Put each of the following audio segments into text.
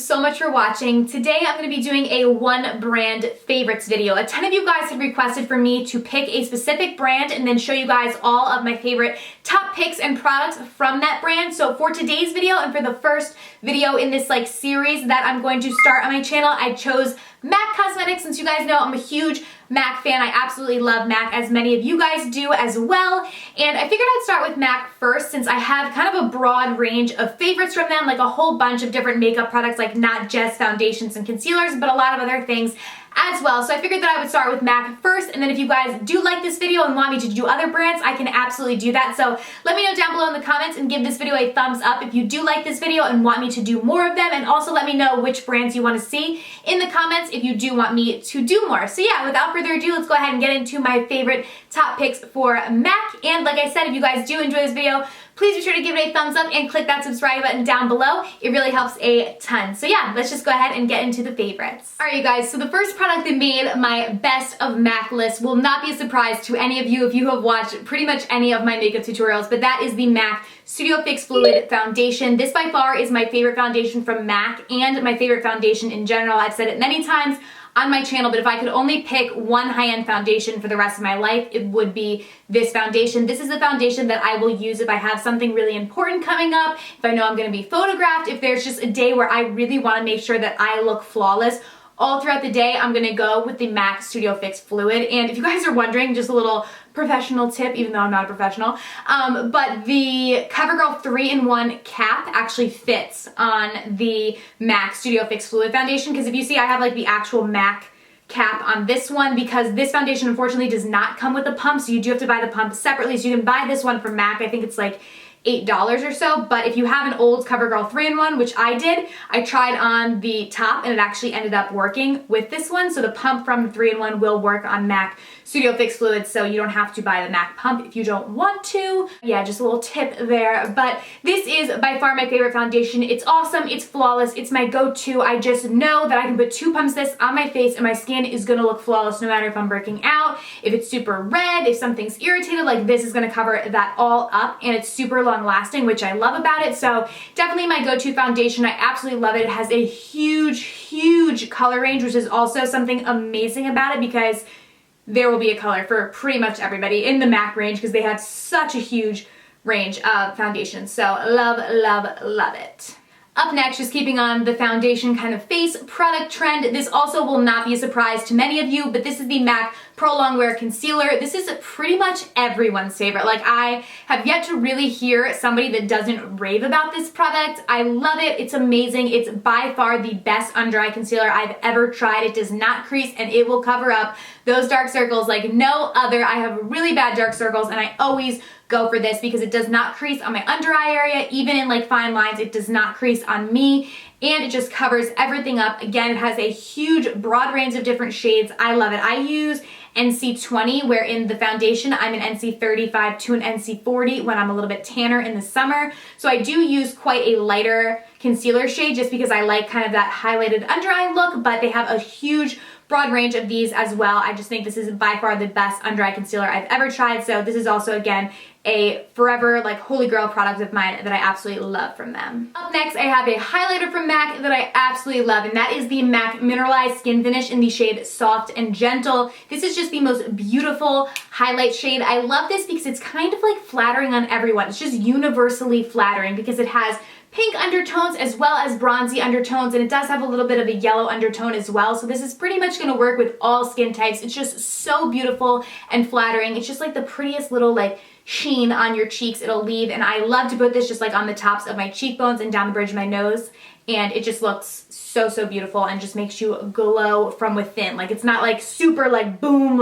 so much for watching. Today I'm going to be doing a one brand favorites video. A ton of you guys had requested for me to pick a specific brand and then show you guys all of my favorite top picks and products from that brand. So for today's video and for the first video in this series that I'm going to start on my channel, I chose MAC Cosmetics. Since you guys know I'm a huge MAC fan, I absolutely love MAC, as many of you guys do as well. And I figured I'd start with MAC first, since I have kind of a broad range of favorites from them, like a whole bunch of different makeup products, like not just foundations and concealers, but a lot of other things as well. So I figured that I would start with MAC first, and then if you guys do like this video and want me to do other brands, I can absolutely do that. So let me know down below in the comments and give this video a thumbs up if you do like this video and want me to do more of them, and also let me know which brands you want to see in the comments if you do want me to do more. So yeah, without further ado, let's go ahead and get into my favorite top picks for MAC. And like I said, if you guys do enjoy this video, please be sure to give it a thumbs up and click that subscribe button down below. It really helps a ton. So yeah, let's just go ahead and get into the favorites. Alright you guys, so the first product that made my best of MAC list will not be a surprise to any of you if you have watched pretty much any of my makeup tutorials, but that is the MAC Studio Fix Fluid Foundation. This by far is my favorite foundation from MAC and my favorite foundation in general. I've said it many times on my channel, but if I could only pick one high-end foundation for the rest of my life, it would be this foundation. This is the foundation that I will use if I have something really important coming up, if I know I'm gonna be photographed, if there's just a day where I really wanna make sure that I look flawless all throughout the day, I'm gonna go with the MAC Studio Fix Fluid. And if you guys are wondering, just a little professional tip, even though I'm not a professional, but the CoverGirl 3-in-1 cap actually fits on the MAC Studio Fix Fluid Foundation, because if you see, I have the actual MAC cap on this one, because this foundation unfortunately does not come with a pump, so you do have to buy the pump separately. So you can buy this one from MAC, I think it's like $8 or so, but if you have an old CoverGirl 3-in-1, which I did, I tried on the top and it actually ended up working with this one. So the pump from the 3-in-1 will work on MAC Studio Fix Fluid, so you don't have to buy the MAC pump if you don't want to. Yeah, just a little tip there. But this is by far my favorite foundation. It's awesome, it's flawless, it's my go-to. I just know that I can put 2 pumps of this on my face and my skin is gonna look flawless no matter if I'm breaking out, if it's super red, if something's irritated, this is gonna cover that all up, and it's super long lasting, which I love about it. So definitely my go-to foundation. I absolutely love it. It has a huge color range, which is also something amazing about it, because there will be a color for pretty much everybody in the MAC range, because they have such a huge range of foundations. So love it. Up next, just keeping on the foundation kind of face product trend, this also will not be a surprise to many of you, but this is the MAC Pro Longwear Concealer. This is pretty much everyone's favorite. I have yet to really hear somebody that doesn't rave about this product. I love it. It's amazing. It's by far the best under eye concealer I've ever tried. It does not crease, and it will cover up those dark circles like no other. I have really bad dark circles, and I always go for this because it does not crease on my under eye area. Even in fine lines, it does not crease on me, and it just covers everything up. Again, it has a huge broad range of different shades. I love it. I use NC20, where in the foundation I'm an NC35 to an NC40 when I'm a little bit tanner in the summer. So I do use quite a lighter concealer shade just because I like kind of that highlighted under eye look, but they have a huge broad range of these as well. I just think this is by far the best under eye concealer I've ever tried. So this is also, again, a forever holy grail product of mine that I absolutely love from them. Up next, I have a highlighter from MAC that I absolutely love, and that is the MAC Mineralized Skin Finish in the shade Soft and Gentle. This is just the most beautiful highlight shade. I love this because it's kind of flattering on everyone. It's just universally flattering because it has pink undertones as well as bronzy undertones, and it does have a little bit of a yellow undertone as well. So this is pretty much going to work with all skin types. It's just so beautiful and flattering. It's just the prettiest little sheen on your cheeks it'll leave, and I love to put this just on the tops of my cheekbones and down the bridge of my nose, and it just looks so beautiful and just makes you glow from within. It's not super boom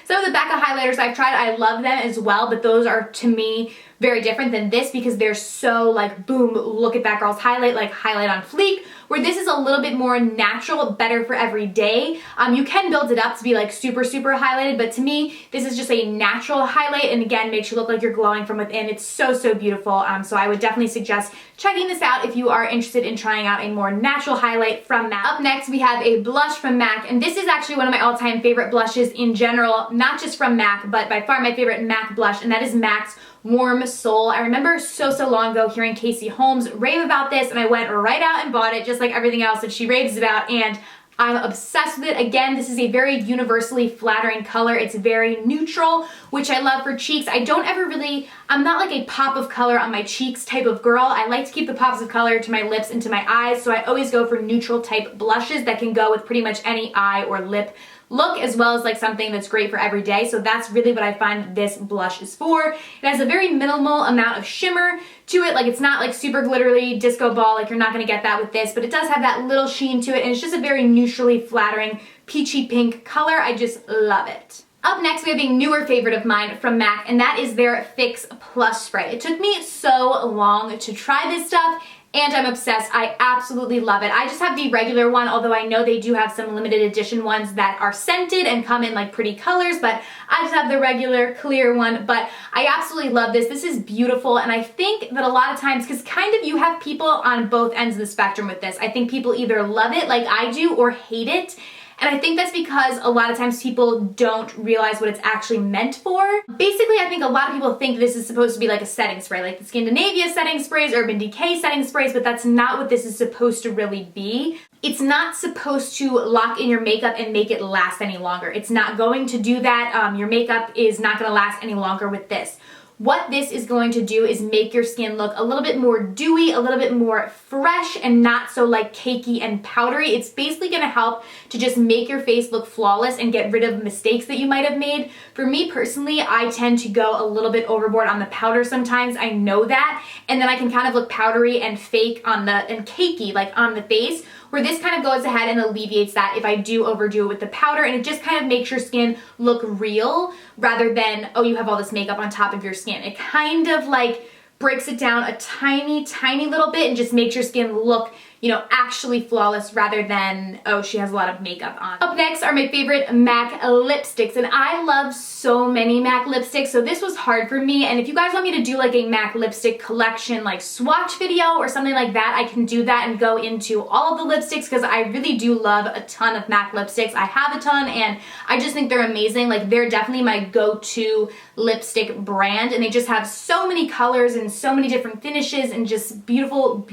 some of the Becca highlighters I've tried. I love them as well, but those are to me very different than this because they're so boom, look at that girl's highlight, highlight on fleek, where this is a little bit more natural, better for every day. You can build it up to be super highlighted, but to me this is just a natural highlight, and again makes you look like you're glowing from within. It's so beautiful. So I would definitely suggest checking this out if you are interested in trying out a more natural highlight from MAC. Up next, we have a blush from MAC, and this is actually one of my all-time favorite blushes in general, not just from MAC, but by far my favorite MAC blush, and that is MAC's Warm Soul. I remember so long ago hearing Casey Holmes rave about this, and I went right out and bought it, just like everything else that she raves about, and I'm obsessed with it. Again, this is a very universally flattering color. It's very neutral, which I love for cheeks. I'm not like a pop of color on my cheeks type of girl. I like to keep the pops of color to my lips and to my eyes, so I always go for neutral type blushes that can go with pretty much any eye or lip look, as well as like something that's great for every day. So that's really what I find this blush is for. It has a very minimal amount of shimmer to it. Like, it's not like super glittery disco ball, like you're not gonna get that with this, but it does have that little sheen to it, and it's just a very neutrally flattering peachy pink color. I just love it. Up next, we have a newer favorite of mine from MAC, and that is their Fix Plus Spray. It took me so long to try this stuff, and I'm obsessed. I absolutely love it. I just have the regular one, although I know they do have some limited edition ones that are scented and come in like pretty colors, but I just have the regular clear one. But I absolutely love this. This is beautiful, and I think that a lot of times, because kind of you have people on both ends of the spectrum with this. I think people either love it like I do or hate it. And I think that's because a lot of times people don't realize what it's actually meant for. Basically, I think a lot of people think this is supposed to be like a setting spray, like the Scandinavia setting sprays, Urban Decay setting sprays, but that's not what this is supposed to really be. It's not supposed to lock in your makeup and make it last any longer. It's not going to do that. Your makeup is not going to last any longer with this. What this is going to do is make your skin look a little bit more dewy, a little bit more fresh, and not so like cakey and powdery. It's basically going to help to just make your face look flawless and get rid of mistakes that you might have made. For me personally, I tend to go a little bit overboard on the powder sometimes. I know that, and then I can kind of look powdery and fake and cakey like on the face, where this kind of goes ahead and alleviates that if I do overdo it with the powder, and it just kind of makes your skin look real rather than, oh, you have all this makeup on top of your skin. It kind of like breaks it down a tiny little bit and just makes your skin look, you know, actually flawless rather than, oh, she has a lot of makeup on. Up next are my favorite MAC lipsticks, and I love so many MAC lipsticks, so this was hard for me. And if you guys want me to do like a MAC lipstick collection like swatch video or something like that, I can do that and go into all of the lipsticks, because I really do love a ton of MAC lipsticks. I have a ton, and I just think they're amazing. Like, they're definitely my go-to lipstick brand, and they just have so many colors and so many different finishes and just beautiful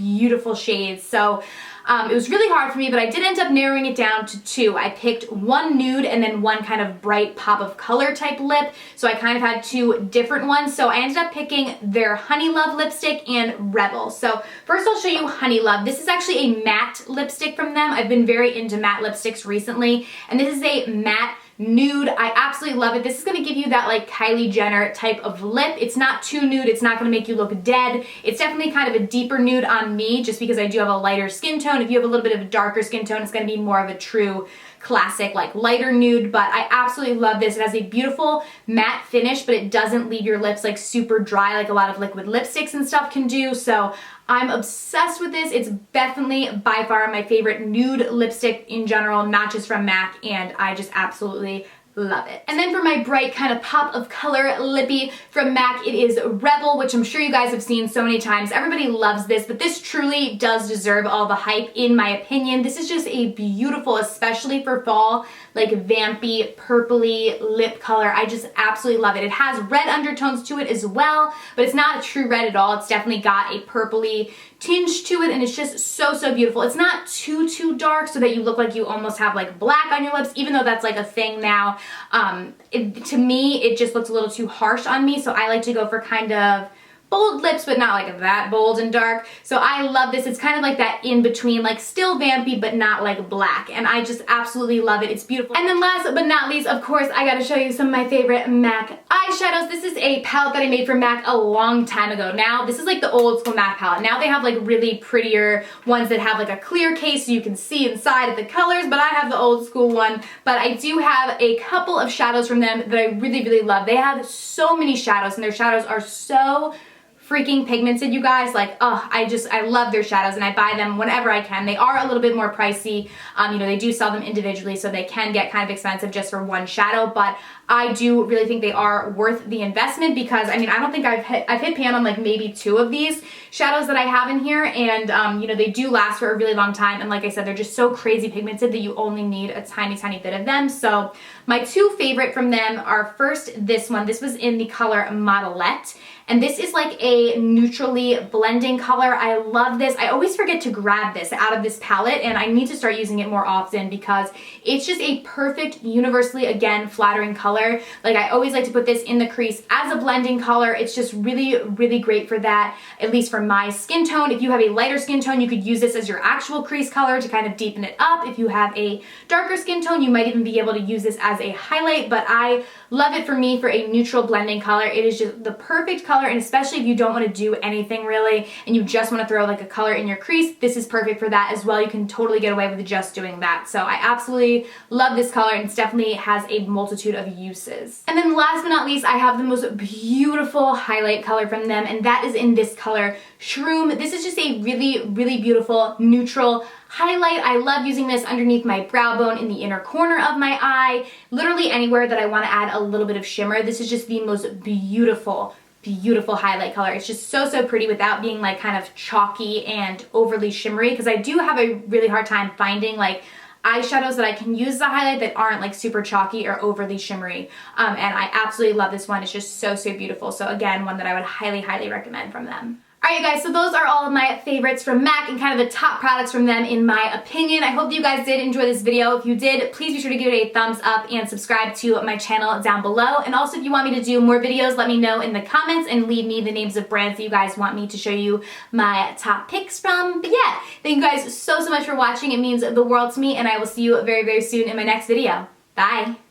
shades. So it was really hard for me, but I did end up narrowing it down to two. I picked one nude and then one kind of bright pop of color type lip, so I kind of had two different ones. So I ended up picking their HoneyLove lipstick and Rebel. So first I'll show you HoneyLove. This is actually a matte lipstick from them. I've been very into matte lipsticks recently, and this is a matte nude. I absolutely love it. This is going to give you that like Kylie Jenner type of lip. It's not too nude. It's not going to make you look dead. It's definitely kind of a deeper nude on me, just because I do have a lighter skin tone. If you have a little bit of a darker skin tone, it's going to be more of a true classic like lighter nude. But I absolutely love this. It has a beautiful matte finish, but it doesn't leave your lips like super dry like a lot of liquid lipsticks and stuff can do. So I'm obsessed with this. It's definitely by far my favorite nude lipstick in general, not just from MAC, and I just absolutely love it. And then for my bright kind of pop of color lippy from MAC, it is Rebel, which I'm sure you guys have seen so many times. Everybody loves this, but this truly does deserve all the hype in my opinion. This is just a beautiful, especially for fall, like vampy, purpley lip color. I just absolutely love it. It has red undertones to it as well, but it's not a true red at all. It's definitely got a purpley tinge to it, and it's just so beautiful. It's not too dark so that you look like you almost have like black on your lips, even though that's like a thing now. To me, it just looks a little too harsh on me, so I like to go for kind of bold lips, but not like that bold and dark. So I love this. It's kind of like that in between, like still vampy, but not like black. And I just absolutely love it. It's beautiful. And then last but not least, of course, I gotta show you some of my favorite MAC eyeshadows. This is a palette that I made for MAC a long time ago. Now, this is like the old school MAC palette. Now they have like really prettier ones that have like a clear case so you can see inside of the colors, but I have the old school one. But I do have a couple of shadows from them that I really love. They have so many shadows, and their shadows are so freaking pigmented, you guys. Like, oh, I love their shadows, and I buy them whenever I can. They are a little bit more pricey. You know, they do sell them individually, so they can get kind of expensive just for one shadow, but I do really think they are worth the investment, because I mean, I don't think I've hit pan on like maybe two of these shadows that I have in here, and you know, they do last for a really long time, and like I said, they're just so crazy pigmented that you only need a tiny bit of them. So my two favorite from them are first this one. This was in the color Modelette, And this is like a neutrally blending color. I love this. I always forget to grab this out of this palette, and I need to start using it more often because it's just a perfect, universally, again, flattering color. Like, I always like to put this in the crease as a blending color. It's just really, really great for that, at least for my skin tone. If you have a lighter skin tone, you could use this as your actual crease color to kind of deepen it up. If you have a darker skin tone, you might even be able to use this as a highlight, but I love it for me for a neutral blending color. It is just the perfect color, and especially if you don't want to do anything really and you just want to throw like a color in your crease, this is perfect for that as well. You can totally get away with just doing that. So I absolutely love this color, and it definitely has a multitude of uses. And then last but not least, I have the most beautiful highlight color from them, and that is in this color, Shroom. This is just a really, really beautiful neutral highlight. I love using this underneath my brow bone, in the inner corner of my eye, literally anywhere that I want to add a little bit of shimmer. This is just the most beautiful, beautiful highlight color. It's just so, so pretty without being like kind of chalky and overly shimmery, because I do have a really hard time finding like eyeshadows that I can use as a highlight that aren't like super chalky or overly shimmery. And I absolutely love this one. It's just so, so beautiful. So again, one that I would highly, highly recommend from them. Alright guys, so those are all of my favorites from MAC and kind of the top products from them in my opinion. I hope you guys did enjoy this video. If you did, please be sure to give it a thumbs up and subscribe to my channel down below. And also if you want me to do more videos, let me know in the comments and leave me the names of brands that you guys want me to show you my top picks from. But yeah, thank you guys so, so much for watching. It means the world to me, and I will see you very, very soon in my next video. Bye!